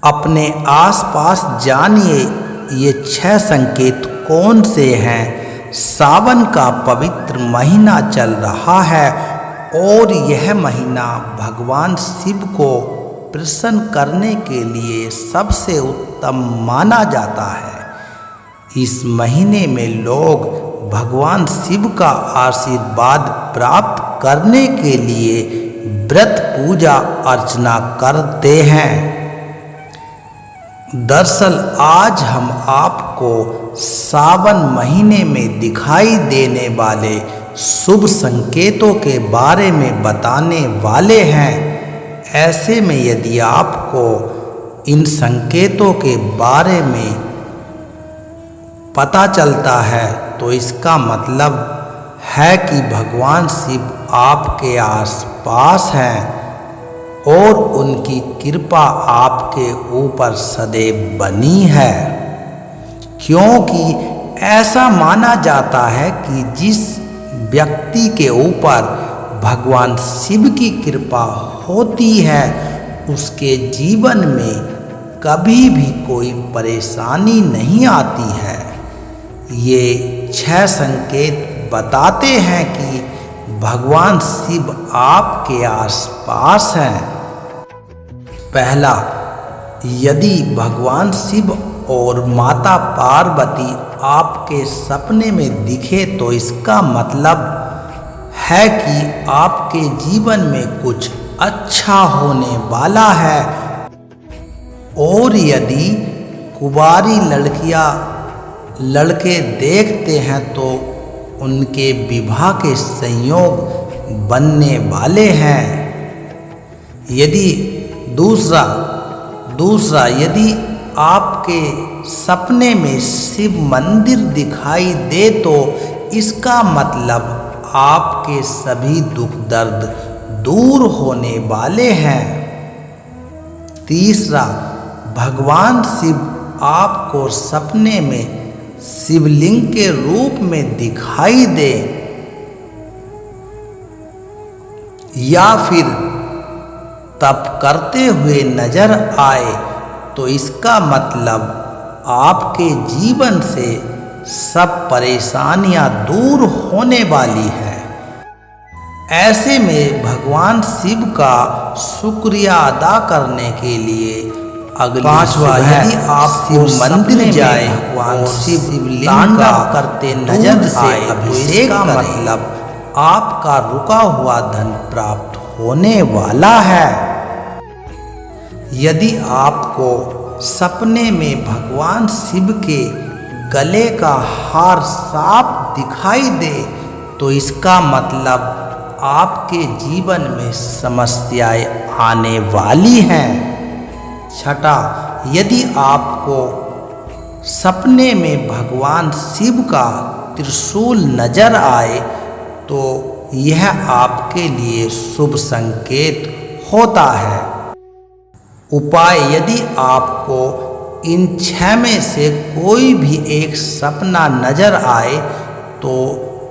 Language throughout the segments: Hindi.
अपने आसपास जानिए ये 6 संकेत कौन से हैं। सावन का पवित्र महीना चल रहा है और यह महीना भगवान शिव को प्रसन्न करने के लिए सबसे उत्तम माना जाता है। इस महीने में लोग भगवान शिव का आशीर्वाद प्राप्त करने के लिए व्रत पूजा अर्चना करते हैं। दरअसल आज हम आपको सावन महीने में दिखाई देने वाले शुभ संकेतों के बारे में बताने वाले हैं। ऐसे में यदि आपको इन संकेतों के बारे में पता चलता है तो इसका मतलब है कि भगवान शिव आपके आसपास हैं और उनकी कृपा आपके ऊपर सदैव बनी है, क्योंकि ऐसा माना जाता है कि जिस व्यक्ति के ऊपर भगवान शिव की कृपा होती है उसके जीवन में कभी भी कोई परेशानी नहीं आती है। ये 6 संकेत बताते हैं कि भगवान शिव आपके आसपास हैं। पहला, यदि भगवान शिव और माता पार्वती आपके सपने में दिखे तो इसका मतलब है कि आपके जीवन में कुछ अच्छा होने वाला है। और यदि कुंवारी लड़कियां लड़के देखते हैं तो उनके विवाह के संयोग बनने वाले हैं। यदि दूसरा यदि आपके सपने में शिव मंदिर दिखाई दे तो इसका मतलब आपके सभी दुख दर्द दूर होने वाले हैं। तीसरा, भगवान शिव आपको सपने में शिवलिंग के रूप में दिखाई दे या फिर तप करते हुए नजर आए तो इसका मतलब आपके जीवन से सब परेशानियां दूर होने वाली है। ऐसे में भगवान शिव का शुक्रिया अदा करने के लिए पांचवा, यदि आप शिव मंदिर जाए भगवान शिव तांडव करते नजर आए अभिषेक का मतलब आपका रुका हुआ धन प्राप्त होने वाला है। यदि आपको सपने में भगवान शिव के गले का हार साफ दिखाई दे तो इसका मतलब आपके जीवन में समस्याएं आने वाली हैं। छठा, यदि आपको सपने में भगवान शिव का त्रिशूल नजर आए तो यह आपके लिए शुभ संकेत होता है। उपाय, यदि आपको इन 6 में से कोई भी एक सपना नजर आए तो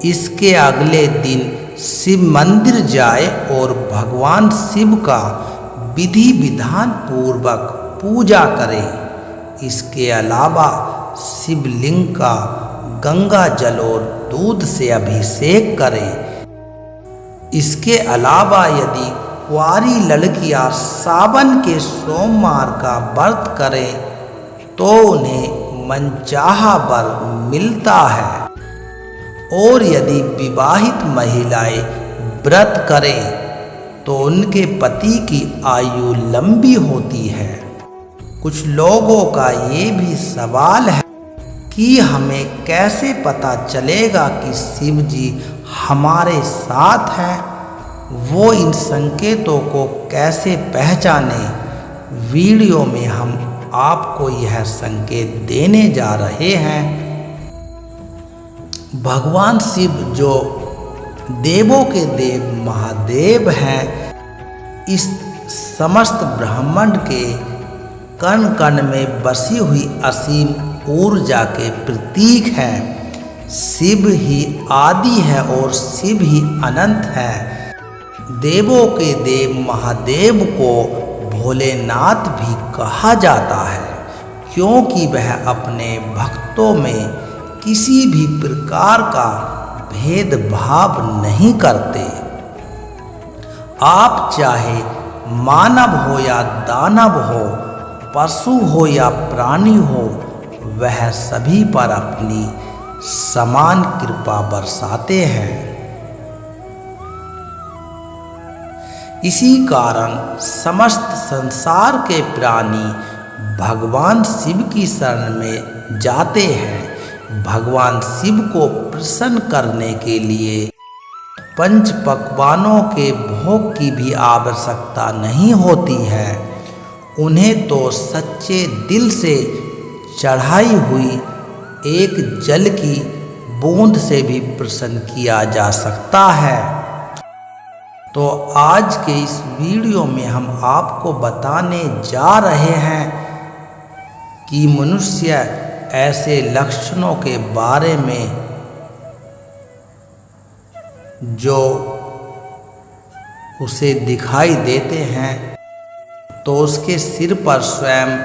इसके अगले दिन शिव मंदिर जाए और भगवान शिव का विधि विधान पूर्वक पूजा करें। इसके अलावा शिवलिंग का गंगा जल और दूध से अभिषेक करें। इसके अलावा यदि कुंवारी लड़कियां सावन के सोमवार का व्रत करें तो उन्हें मनचाहा वर मिलता है। और यदि विवाहित महिलाएं व्रत करें तो उनके पति की आयु लंबी होती है। कुछ लोगों का ये भी सवाल है कि हमें कैसे पता चलेगा कि शिव जी हमारे साथ हैं, वो इन संकेतों को कैसे पहचाने। वीडियो में हम आपको यह संकेत देने जा रहे हैं। भगवान शिव जो देवों के देव महादेव हैं, इस समस्त ब्रह्मांड के कण कण में बसी हुई असीम ऊर्जा के प्रतीक हैं। शिव ही आदि है और शिव ही अनंत है। देवों के देव महादेव को भोलेनाथ भी कहा जाता है, क्योंकि वह अपने भक्तों में किसी भी प्रकार का भेदभाव नहीं करते। आप चाहे मानव हो या दानव हो, पशु हो या प्राणी हो, वह सभी पर अपनी समान कृपा बरसाते हैं। इसी कारण समस्त संसार के प्राणी भगवान शिव की शरण में जाते हैं। भगवान शिव को प्रसन्न करने के लिए पंच पकवानों के भोग की भी आवश्यकता नहीं होती है। उन्हें तो सच्चे दिल से चढ़ाई हुई एक जल की बूंद से भी प्रसन्न किया जा सकता है। तो आज के इस वीडियो में हम आपको बताने जा रहे हैं कि मनुष्य ऐसे लक्षणों के बारे में जो उसे दिखाई देते हैं, तो उसके सिर पर स्वयं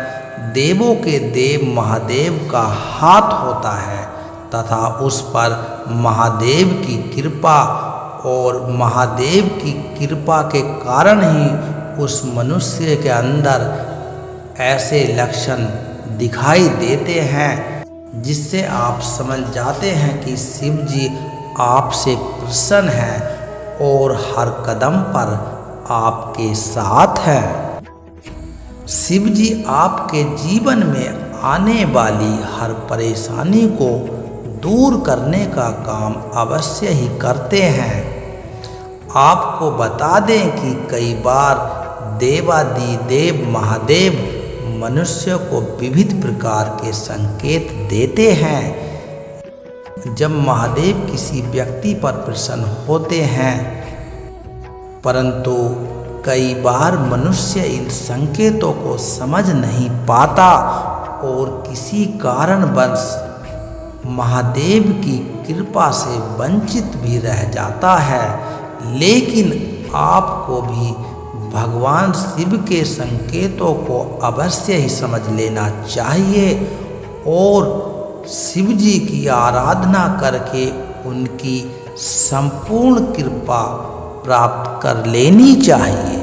देवों के देव महादेव का हाथ होता है तथा उस पर महादेव की कृपा, और महादेव की कृपा के कारण ही उस मनुष्य के अंदर ऐसे लक्षण दिखाई देते हैं, जिससे आप समझ जाते हैं कि शिव जी आपसे प्रसन्न हैं और हर कदम पर आपके साथ हैं। शिव जी आपके जीवन में आने वाली हर परेशानी को दूर करने का काम अवश्य ही करते हैं। आपको बता दें कि कई बार देवादिदेव महादेव मनुष्य को विविध प्रकार के संकेत देते हैं। जब महादेव किसी व्यक्ति पर प्रसन्न होते हैं, परंतु कई बार मनुष्य इन संकेतों को समझ नहीं पाता और किसी कारणवश महादेव की कृपा से वंचित भी रह जाता है। लेकिन आपको भी भगवान शिव के संकेतों को अवश्य ही समझ लेना चाहिए और शिव जी की आराधना करके उनकी संपूर्ण कृपा प्राप्त कर लेनी चाहिए।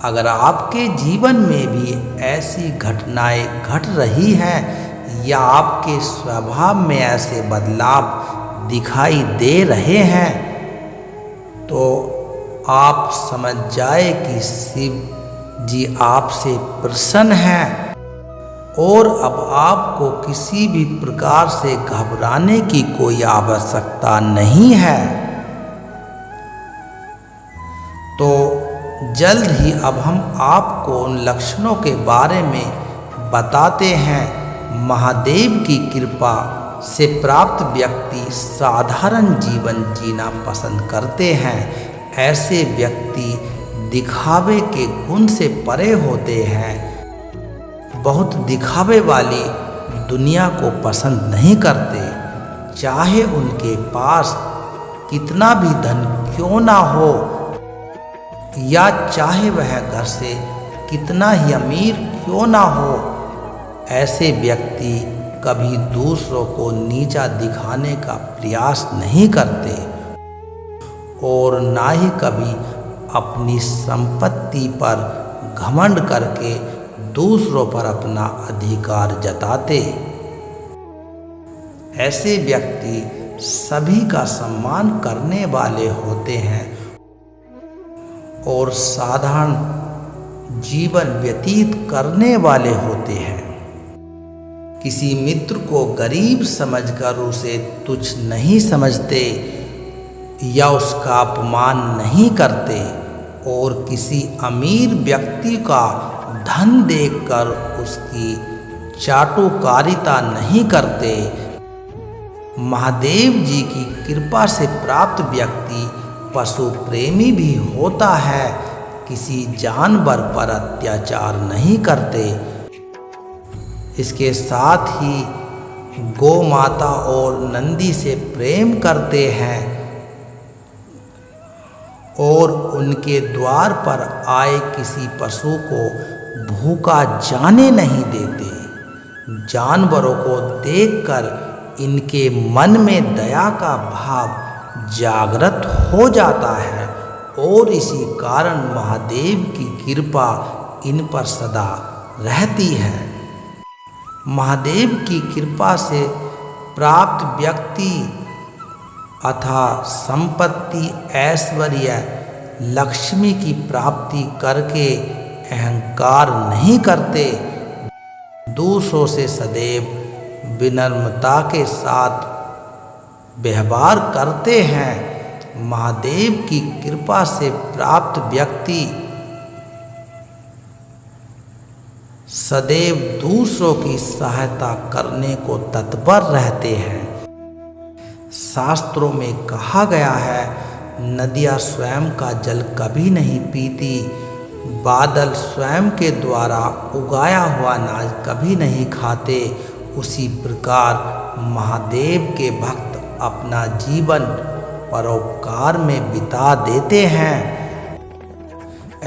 अगर आपके जीवन में भी ऐसी घटनाएं घट रही हैं या आपके स्वभाव में ऐसे बदलाव दिखाई दे रहे हैं, तो आप समझ जाए कि शिव जी आपसे प्रसन्न हैं और अब आपको किसी भी प्रकार से घबराने की कोई आवश्यकता नहीं है। तो जल्द ही अब हम आपको उन लक्षणों के बारे में बताते हैं। महादेव की कृपा से प्राप्त व्यक्ति साधारण जीवन जीना पसंद करते हैं। ऐसे व्यक्ति दिखावे के गुण से परे होते हैं। बहुत दिखावे वाली दुनिया को पसंद नहीं करते, चाहे उनके पास कितना भी धन क्यों ना हो या चाहे वह घर से कितना ही अमीर क्यों ना हो। ऐसे व्यक्ति कभी दूसरों को नीचा दिखाने का प्रयास नहीं करते और ना ही कभी अपनी संपत्ति पर घमंड करके दूसरों पर अपना अधिकार जताते। ऐसे व्यक्ति सभी का सम्मान करने वाले होते हैं और साधारण जीवन व्यतीत करने वाले होते हैं। किसी मित्र को गरीब समझकर उसे तुच्छ नहीं समझते या उसका अपमान नहीं करते और किसी अमीर व्यक्ति का धन देखकर उसकी चाटुकारिता नहीं करते। महादेव जी की कृपा से प्राप्त व्यक्ति पशु प्रेमी भी होता है, किसी जानवर पर अत्याचार नहीं करते। इसके साथ ही गौ माता और नंदी से प्रेम करते हैं और उनके द्वार पर आए किसी पशु को भूखा जाने नहीं देते। जानवरों को देखकर इनके मन में दया का भाव जागृत हो जाता है और इसी कारण महादेव की कृपा इन पर सदा रहती है। महादेव की कृपा से प्राप्त व्यक्ति अथा संपत्ति, ऐश्वर्य, लक्ष्मी की प्राप्ति करके अहंकार नहीं करते, दूसरों से सदैव विनम्रता के साथ व्यवहार करते हैं। महादेव की कृपा से प्राप्त व्यक्ति सदैव दूसरों की सहायता करने को तत्पर रहते हैं। शास्त्रों में कहा गया है, नदियाँ स्वयं का जल कभी नहीं पीती, बादल स्वयं के द्वारा उगाया हुआ अनाज कभी नहीं खाते। उसी प्रकार महादेव के भक्त अपना जीवन परोपकार में बिता देते हैं।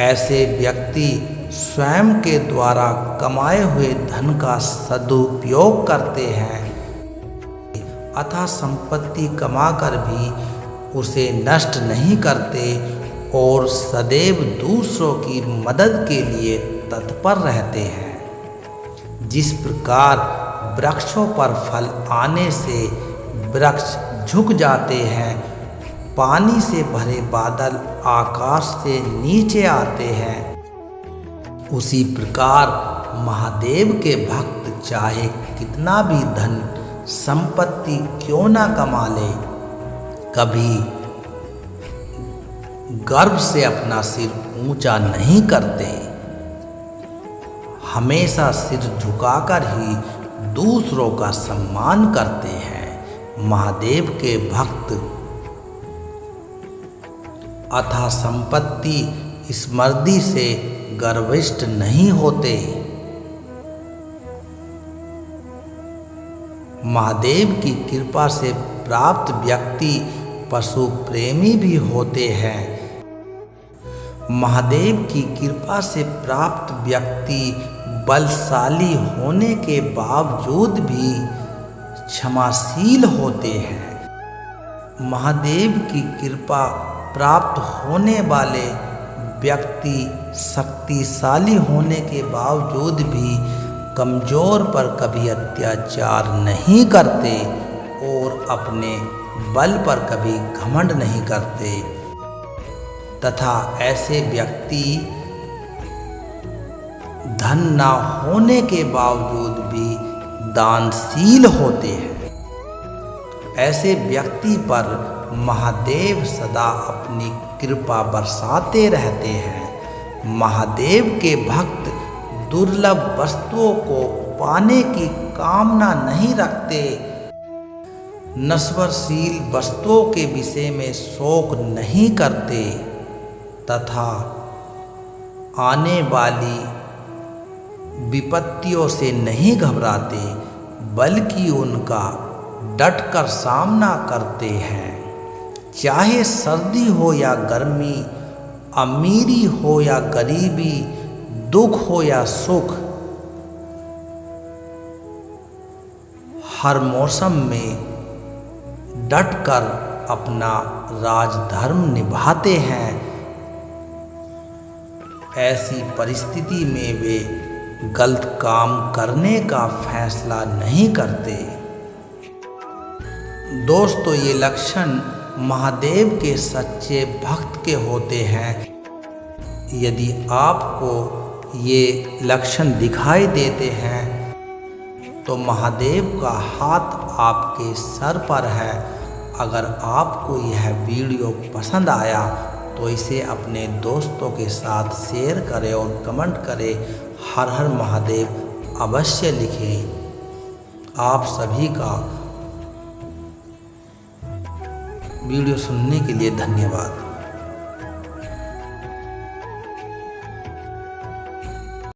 ऐसे व्यक्ति स्वयं के द्वारा कमाए हुए धन का सदुपयोग करते हैं अतः संपत्ति कमाकर भी उसे नष्ट नहीं करते और सदैव दूसरों की मदद के लिए तत्पर रहते हैं। जिस प्रकार वृक्षों पर फल आने से वृक्ष झुक जाते हैं, पानी से भरे बादल आकाश से नीचे आते हैं, उसी प्रकार महादेव के भक्त चाहे कितना भी धन संपत्ति क्यों ना कमा ले, कभी गर्व से अपना सिर ऊंचा नहीं करते, हमेशा सिर झुकाकर ही दूसरों का सम्मान करते हैं। महादेव के भक्त अथा संपत्ति स्मृति से गर्विष्ठ नहीं होते। महादेव की कृपा से प्राप्त व्यक्ति पशु प्रेमी भी होते हैं। महादेव की कृपा से प्राप्त व्यक्ति बलशाली होने के बावजूद भी क्षमाशील होते हैं। महादेव की कृपा प्राप्त होने वाले व्यक्ति शक्तिशाली होने के बावजूद भी कमज़ोर पर कभी अत्याचार नहीं करते और अपने बल पर कभी घमंड नहीं करते तथा ऐसे व्यक्ति धन ना होने के बावजूद भी दानशील होते हैं। ऐसे व्यक्ति पर महादेव सदा अपनी कृपा बरसाते रहते हैं। महादेव के भक्त दुर्लभ वस्तुओं को पाने की कामना नहीं रखते, नश्वरशील वस्तुओं के विषय में शोक नहीं करते तथा आने वाली विपत्तियों से नहीं घबराते, बल्कि उनका डटकर सामना करते हैं। चाहे सर्दी हो या गर्मी, अमीरी हो या गरीबी, दुख हो या सुख, हर मौसम में डटकर अपना राजधर्म निभाते हैं। ऐसी परिस्थिति में वे गलत काम करने का फैसला नहीं करते। दोस्तों, ये लक्षण महादेव के सच्चे भक्त के होते हैं। यदि आपको ये लक्षण दिखाई देते हैं तो महादेव का हाथ आपके सर पर है। अगर आपको यह वीडियो पसंद आया तो इसे अपने दोस्तों के साथ शेयर करें और कमेंट करें। हर हर महादेव अवश्य लिखें। आप सभी का वीडियो सुनने के लिए धन्यवाद।